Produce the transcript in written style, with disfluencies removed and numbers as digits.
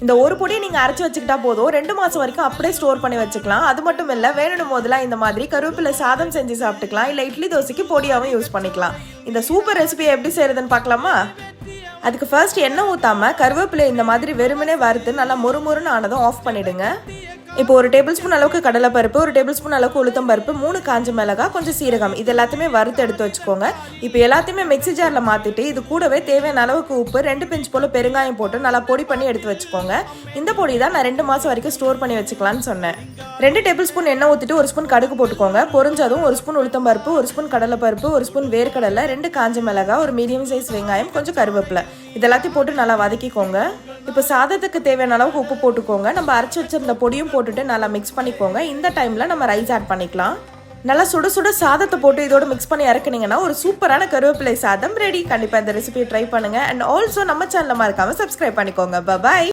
இந்த ஒரு பொடியை நீங்கள் அரைச்சி வச்சுக்கிட்டா போதும் 2 மாதம் வரைக்கும் அப்படியே ஸ்டோர் பண்ணி வச்சுக்கலாம். அது மட்டும் இல்லை, வேணும் போதெல்லாம் இந்த மாதிரி கருவேப்பிலை சாதம் செஞ்சு சாப்பிட்டுக்கலாம். இல்லை இட்லி தோசைக்கு பொடியாகவும் யூஸ் பண்ணிக்கலாம். இந்த சூப்பர் ரெசிபியை எப்படி செய்யறதுன்னு பார்க்கலாமா? அதுக்கு ஃபர்ஸ்ட் எண்ணெய் ஊற்றாமல் கருவேப்பிலை இந்த மாதிரி வெறுமனே வறுத்து நல்லா மொறுமொறுன்னு ஆனதும் ஆஃப் பண்ணிவிடுங்க. இப்போ 1 டேபிள் ஸ்பூன் அளவுக்கு கடலைப்பருப்பு, 1 டேபிள் ஸ்பூன் அளவுக்கு உளுத்தம் பருப்பு, 3 காஞ்ச மிளகாய், கொஞ்சம் சீரகம், இது எல்லாத்தையுமே வறுத்து எடுத்து வச்சுக்கோங்க. இப்போ எல்லாத்தையுமே மிக்ஸி ஜாரில் மாற்றிட்டு இது கூடவே தேவையான அளவுக்கு உப்பு, 2 பிஞ்ச் போல் பெருங்காயம் போட்டு நல்லா பொடி பண்ணி எடுத்து வச்சுக்கோங்க. இந்த பொடி தான் நான் 2 மாதம் வரைக்கும் ஸ்டோர் பண்ணி வச்சுக்கலான்னு சொன்னேன். 2 டேபிள் ஸ்பூன் எண்ணெய் ஊற்றிட்டு 1 ஸ்பூன் கடுகு போட்டுக்கோங்க. பொரிஞ்சதும் 1 ஸ்பூன் உளுத்தம் பருப்பு, 1 ஸ்பூன் கடலைப்பருப்பு, 1 ஸ்பூன் வேர்க்கடலை, 2 காஞ்ச மிளகாய், ஒரு மீடியம் சைஸ் வெங்காயம், கொஞ்சம் கருவேப்பிலை, இதெல்லாத்தையும் போட்டு நல்லா வதக்கிக்கோங்க. இப்போ சாதத்துக்கு தேவையான அளவுக்கு உப்பு போட்டுக்கோங்க. நம்ம அரைச்சி வச்சிருந்த பொடியும் போட்டுட்டு நல்லா மிக்ஸ் பண்ணிக்கோங்க. இந்த டைமில் நம்ம ரைஸ் ஆட் பண்ணிக்கலாம். நல்லா சுட சுட சாதத்தை போட்டு இதோட மிக்ஸ் பண்ணி இறக்குனீங்கன்னா ஒரு சூப்பரான கருவேப்பிலை சாதம் ரெடி. கண்டிப்பாக இந்த ரெசிபியை ட்ரை பண்ணுங்கள். அண்ட் ஆல்சோ நம்ம சேனலை மறக்காமல் சப்ஸ்கிரைப் பண்ணிக்கோங்க. பாய்.